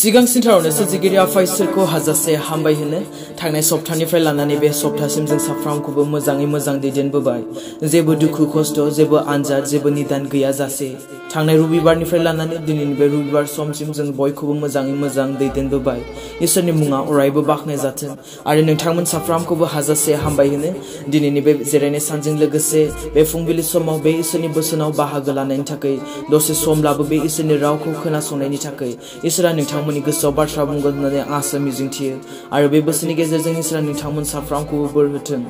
सिगां सिन्थारावनो सोरजिगिरि आफा इसोरखौ हाजासे हामबाय होनो थांनाय सप्तानिफ्राय लानानै बे सप्तासिम जों साफ्रोमखौबो मोजाङै मोजां दैदेनबोबाय जेबो दुखु खस्थ जेबो आनजाद जेबो निदान गैयाजासे थांनाय रबिबारनिफ्राय लानानै दिनैनि बे रबिबार समसिम जों बयखौबो मोजाङै मोजां दैदेनबोबाय इसोरनि मुङा अरायबो बाखनाय जाथों आरो नोंथांमोन साफ्रोमखौबो हाजासे हामबाय होनो दिनैनि बे जिरायनाय सानजों लोगोसे बे फुंबिलि समाव बे इसोरनि बोसोनाव बाहागो लानायनि थाखाय दसे समब्लाबो बे इसोरनि रावखौ खोनासंनायनि थाखाय इसोरा नोंथांमोननि गोसोआव बाथ्रा बुंगोन होननानै आसा मिजिंथियो आरो बे बोसोननि गेजेरजों इसोरा नोंथांमोन साफ्रोमखौबो बोर होथों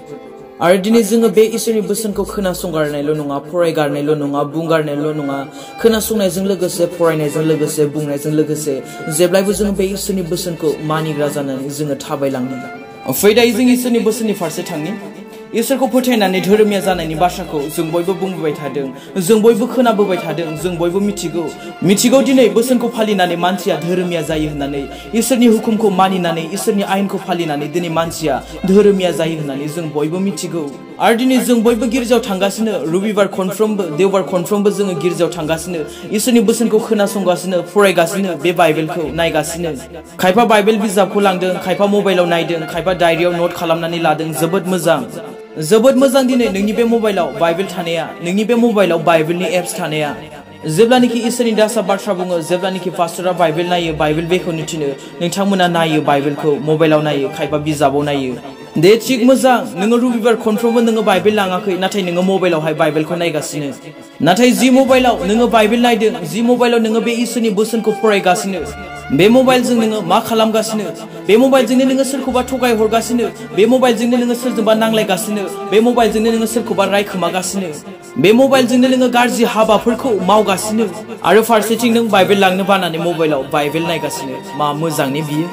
आरो दिनै जोङो बे इसोरनि बोसोनखौ खोनासंगारनायल' नङा फरायगारनायल' नङा बुंगारनायल' नङा खोनासंनायजों लोगोसे फरायनायजों लोगोसे बुंनायजों लोगोसे जेब्लायबो जोङो बे इसोरनि बोसोनखौ मानिग्रा जानानै जोङो थाबायलांनो फै दायो जों इसोरनि बोसोननि फारसे थांनि इसोरखौ फोथायनानै धोरोमिया जानायनि बाथ्राखौ जों बयबो बुंबोबाय थादों जों बयबो खोनाबोबाय थादों जों बयबो मिथिगौ दिनै बोसोनखौ फालिनानै मानसिया धोरोमिया जायो होननानै इसोरनि हुकुमखौ मानिनानै इसोरनि आयेनखौ फालिनानै दिनै मानसिया धोरोमिया जायो होननानै जों बयबो मिथिगौ आरो दिनै जों बयबो गिर्जायाव थांगासिनो रबिबार खनफ्रोमबो देवबार खनफ्रोमबो जोङो गिर्जायाव थांगासिनो इसोरनि बोसोनखौ खोनासंगासिनो फरायगासिनो बे बाइबेलखौ नायगासिनो खायफा बाइबेल बिजाबखौ लांदों खायफा मबाइलाव नायदों खायफा डायरियाव नट खालामनानै लादों जोबोद मोजां दिनै नोंनि बे मबाइलाव बाइबेल थानाया नोंनि बे मबाइलाव बाइबेलनि एप्स थानाया जेब्लानिखि इसोरनि दासा बाथ्रा बुङो जेब्लानिखि पास्टरा बाइबेल नायो बाइबेल बेखेवनो थिनो नोंथांमोना नायो बाइबेलखौ मबाइलाव नायो खायफा बिजाबाव नायो दे थिग मोजां नोङो रबिबार खनफ्रोमबो नोङो बाइबेल लाङाखै नाथाय नोङो मबाइलावहाय बाइबेलखौ नायगासिनो नाथाय जि मबाइलाव नोङो बाइबेल नायदों जि मबाइलाव नोङो बे इसोरनि बोसोनखौ फरायगासिनो बे मबाइलजों नोङो मा खालामगासिनो बे मबाइलजोंनो नोङो सोरखौबा थगाय हरगासिनो बे मबाइलजोंनो नोङो सोरजोंबा नांलायगासिनो बे मबाइलजोंनो नोङो सोरखौबा रायखोमागासिनो बे मबाइलजोंनो नोङो गाज्रि हाबाफोरखौ मावगासिनो आरो फारसेथिं नों बाइबेल लांनो बानानै मबाइलाव बाइबेल नायगासिनो मा मोजांनि बियो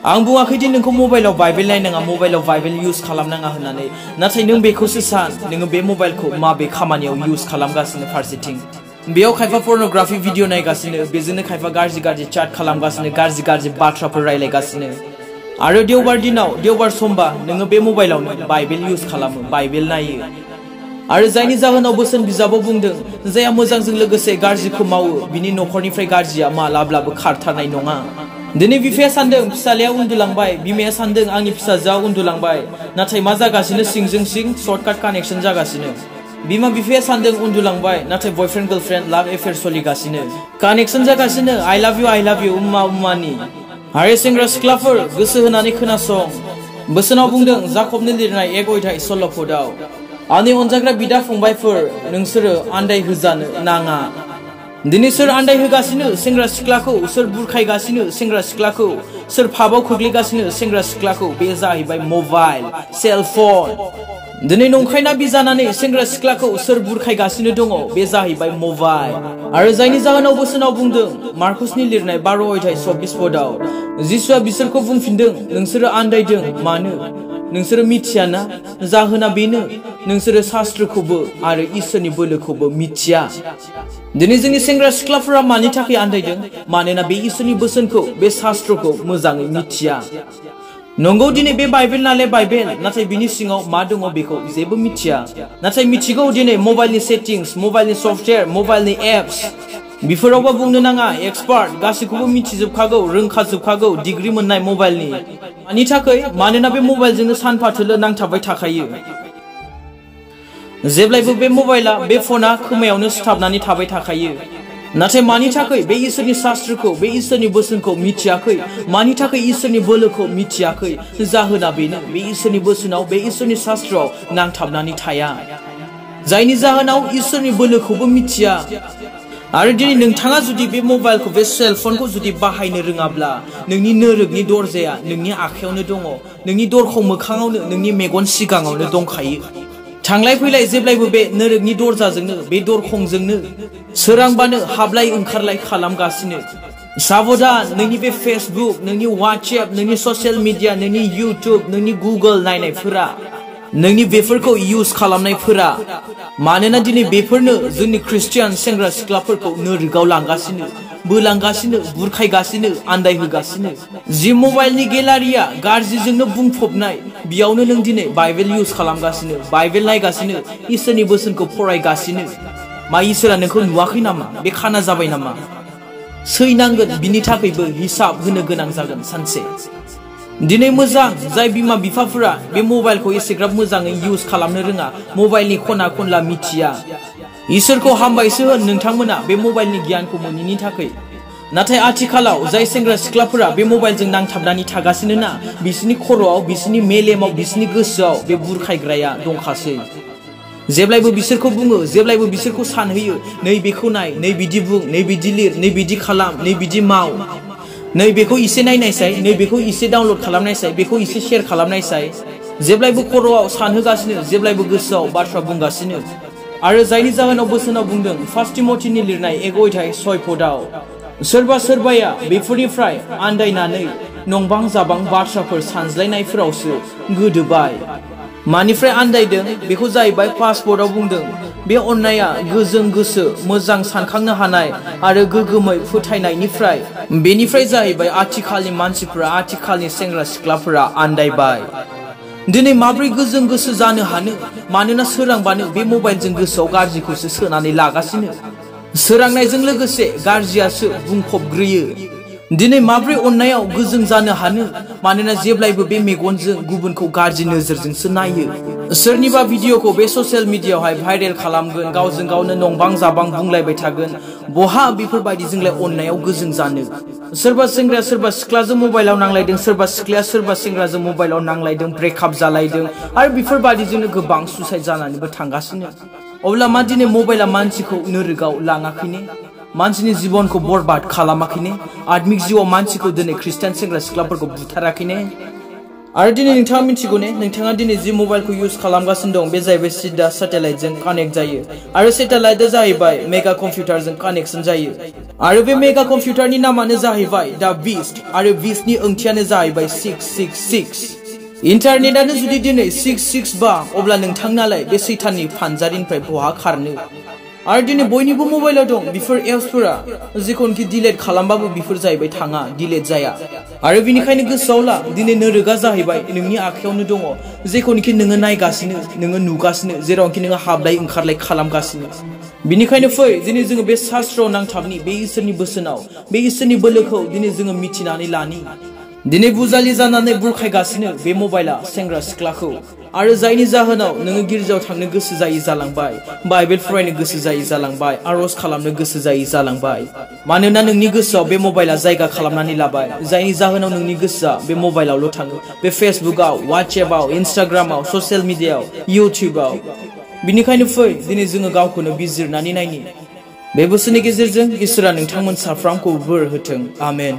आं बुङाखै दि नोंखौ मबाइलाव बाइबेल नायनाङा मबाइलाव बाइबेल इउज खालामनाङा होननानै नाथाय नों बेखौसो सान नोङो बे मबाइलखौ माबे खामानियाव इउज खालामगासिनो फारसेथिं बेयाव खायफा पर्नोग्राफि भिडिअ नायगासिनो बेजोंनो खायफा गाज्रि चाट खालामगासिनो गाज्रि बाथ्राफोर रायलायगासिनो आरो देवबार समबा नोङो बे मबाइलावनो बाइबेल इउज खालामो बाइबेल नायो आरो जायनि जाहोनाव बोसोन बिजाबाव बुंदों जायहा मोजांजों लोगोसे गाज्रिखौ मावो बिनि नखरनिफ्राय गाज्रिया मालाब्लाबो खारथारनाय नङा दिनै बिफाया सानदों फिसालाया उन्दुलांबाय बिमाया सानदों आंनि फिसाजोआ उन्दुलांबाय नाथाय मा जागासिनो सिंजों सिं सर्टकाट कानेक्सन जागासिनो बिमा बिफाया सानदों उन्दुलांबाय नाथाय बयफ्रेन्ड गार्लफ्रेन्ड लाभ एफेयार सोलिगासिनो कानेक्सन जागासिनो आई लाभ इउ उम्मानि आरो सेंग्रा सिख्लाफोर गोसो होनानै खोनासं बोसोनाव बुंदों जाकबनि लिरनाय 1 अध्याय 16 पदआव आंनि अनजाग्रा बिदा फंबायफोर नोंसोरो आन्दाय होजानो नाङा दिनै सोर आन्दाय होगासिनो सेंग्रा सिख्लाखौ सोर बुरखायगासिनो सेंग्रा सिख्लाखौ सोर फाबाव खोख्लैगासिनो सेंग्रा सिख्लाखौ बे जाहैबाय मबाइल सेलफन दिनै नंखायना बिजानानै सेंग्रा सिख्लाखौ सोर बुरखायगासिनो दङ बे जाहैबाय मबाइल आरो जायनि जाहोनाव बोसोनाव बुंदों मार्कुसनि लिरनाय 12 अध्याय 24 पदआव जिसुआ बिसोरखौ बुंफिनदों नोंसोरो आन्दायदों मानो नोंसोरो मिथियाना जाहोना बेनो नोंसोरो शास्त्रखौबो आरो इसोरनि बोलोखौबो मिथिया दिनै जोंनि सेंग्रा सिख्लाफोरा मानि थाखाय आन्दायदों मानोना बे इसोरनि बोसोनखौ बे शास्त्रखौ मोजाङै मिथिया नंगौ दिनै बे बाइबेल नालाय बाइबेल नाथाय बिनि सिङाव मा दङ बेखौ जेबो मिथिया नाथाय मिथिगौ दिनै मबाइलनि सेटिंस मबाइलनि सफ्टवेयर मबाइलनि एप्स बेफोरावबो बुंनो नाङा एक्सपार्ट गासैखौबो मिथिजोबखागौ रोंखाजोबखागौ डिग्री मोननाय मबाइलनि मानि थाखाय मानोना बे मबाइलजोंनो सानफाथोलो नांथाबबाय थाखायो जेब्लायबो बे मबाइला बे फना खोमायावनो सिथाबनानै थाबाय थाखायो नाथाय मानि थाखाय बे इसोरनि शास्त्रखौ बे इसोरनि बोसोनखौ मिथियाखै मानि थाखाय इसोरनि बोलोखौ मिथियाखै जाहोना बेनो बे इसोरनि बोसोनाव बे इसोरनि शास्त्रआव नांथाबनानै थाया जायनि जाहोनाव इसोरनि बोलोखौबो मिथिया आरो दिनै नोंथाङा जुदि बे मबाइलखौ बे सेलफनखौ जुदि बाहायनो रोङाब्ला नोंनि नोरोगनि दरजाया नोंनि आखायावनो दङ नोंनि दरखं मोखाङावनो नोंनि मेगन सिगाङावनो दंखायो थांलाय फैलाय जेब्लायबो बे नोरोगनि दरजाजोंनो बे दरखंजोंनो सोरांबानो हाबलाय ओंखारलाय खालामगासिनो साबधान नोंनि बे फेसबुक नोंनि वाट्सएप नोंनि ससियेल मिडिया नोंनि इउटुब नोंनि गुगोल नायनायफोरा नोंनि बेफोरखौ इउज खालामनायफोरा मानोना दिनै बेफोरनो जोंनि ख्रिस्टियान सेंग्रा सिख्लाफोरखौ नोरोगाव लांगासिनो बोलांगासिनो बुरखायगासिनो आन्दायहोगासिनो जि मबाइलनि गेलारिया गाज्रिजोंनो बुंफबनाय बेयावनो नों दिनै बाइबेल इउज खालामगासिनो बाइबेल नायगासिनो इसोरनि बोसोनखौ फरायगासिनो मा इसोरा नोंखौ नुवाखै नामा बे खाना जाबाय नामा सैनांगोन बिनि थाखायबो हिसाब होनो गोनां जागोन सानसे दिनै मोजां जाय बिमा बिफाफोरा बे मबाइलखौ एसेग्राब मोजाङै इउज खालामनो रोङा मबाइलनि खना खनला मिथिया इसोरखौ हामबायसो होन नोंथांमोना बे मबाइलनि गियानखौ मोनैनि थाखाय नाथाय आथिखालाव जाय सेंग्रा सिख्लाफोरा बे मबाइलजों नांथाबनानै थागासिनो ना बिसिनि खर'आव बिसिनि मेलेमाव बिसिनि गोसोआव बे बुरखायग्राया दंखासै जेब्लायबो बिसोरखौ बुङो जेब्लायबो बिसोरखौ सानहोयो नै बेखौ नाय नै बिदि बुं नै बिदि लिर नै बिदि खालाम नै बिदि माव नै बेखौ इसे नायनायसाय नै बेखौ इसे डाउनलड खालामनायसाय बेखौ इसे शेयार खालामनायसाय जेब्लायबो खर'आव सानहोगासिनो जेब्लायबो गोसोआव बाथ्रा बुंगासिनो आरो जायनि जाहोनाव बोसोनाव बुंदों फार्स्ट टिम'थिनि लिरनाय 1:6 सोरबा सोरबाया बेफोरनिफ्राय आन्दायनानै नंबां जाबां बाथ्राफोर सानज्लायनायफोरावसो गोदोबाय मानिफ्राय आन्दायदों बेखौ जाहैबाय पासपर्टआव बुंदों बे अननाया गोजों गोसो मोजां सानखांनो हानाय आरो गोगोमै फोथायनायनिफ्राय बेनिफ्राय जाहैबाय आथिखालनि मानसिफोरा आथिखालनि सेंग्रा सिख्लाफोरा आन्दायबाय दिनै माब्रै गोजों गोसो जानो हानो मानोना सोरांबानो बे मबाइलजों गोसोआव गाज्रिखौसो सोनानै लागासिनो सोरांनायजों लोगोसे गाज्रियासो बुंफबग्रोयो दिनै माब्रै अननायाव गोजों जानो हानो मानोना जेब्लायबो बे मेगनजों गुबुनखौ गाज्रि नोजोरजोंसो नायो सोरनिबा भिडिअखौ बे ससियेल मिडियायावहाय भाइरेल खालामगोन गावजों गावनो नंबां जाबां बुंलायबाय थागोन बहा बेफोरबायदिजोंलाय अननायाव गोजों जानो सोरबा सेंग्राया सोरबा सिख्लाजों मबाइलाव नांलायदों सोरबा सिख्लाया सोरबा सेंग्राजों मबाइलाव नांलायदों ब्रेकआप जालायदों आरो बेफोरबायदिजोंनो गोबां सुसाइड जानानैबो थांगासिनो अब्ला मा दिनै मबाइला मानसिखौ नोरोगाव लाङाखैने मानसिनि जिबनखौ बरबाद खालामाखैने आत्मिक जिउआव मानसिखौ दिनै ख्रिस्टियान सेंग्रा सिख्लाफोरखौ बुथाराखैने आरो दिनै नोंथाङा मिथिगौ ने नोंथाङा दिनै जि मबाइलखौ इउज खालामगासिनो दं बे जाहैबाय सिदा सेटेलाइटजों कानेक्ट जायो आरो सेटेलाइटआ जाहैबाय मेगा कम्पिउटारजों कानेक्सन जायो आरो बे मेगा कम्पिउटारनि नामानो जाहैबाय दा बिस्ट आरो बिस्टनि ओंथियानो जाहैबाय 666 इन्टारनेटआनो जुदि दिनै 66 बा अब्ला नोंथांनालाय बे सैताननि फानजारिनिफ्राय बहा खारनो आरो दिनै बयनिबो मबाइलाव दं बेफोर एप्सफोरा जेखौनोखि डिलीट खालामबाबो बेफोर जाहैबाय थाङा डिलीट जाया आरो बिनिखायनो गोसोआव ला दिनै नोरोगा जाहैबाय नोंनि आखायावनो दङ जेखौनोखि नोङो नायगासिनो नोङो नुगासिनो जेरावनोखि नोङो हाबलाय ओंखारलाय खालामगासिनो बिनिखायनो फै दिनै जोङो बे शास्त्रआव नांथाबनि बे इसोरनि बोसोनाव बे इसोरनि बोलोखौ दिनै जोङो मिथिनानै लानि दिनै बुजालि जानानै बुरखायगासिनो बे मबाइला सेंग्रा सिख्लाखौ आरो जायनि जाहोनाव नोङो गिर्जायाव थांनो गोसो जायै जालांबाय बाइबेल फरायनो गोसो जायै जालांबाय आरज खालामनो गोसो जायै जालांबाय मानोना नोंनि गोसोआव बे मबाइला जायगा खालामनानै लाबाय जायनि जाहोनाव नोंनि गोसोआ बे मबाइलावल' थाङो बे फेसबुकआव वाट्सएपआव इन्स्टाग्रामाव ससियेल मिडियायाव इउटिउबआव बिनिखायनो फै दिनै जोङो गावखौनो बिजिरनानै नायनि बे बोसोरनि गेजेरजों इसोरा नोंथांमोन साफ्रोमखौ बोर होथों आमेन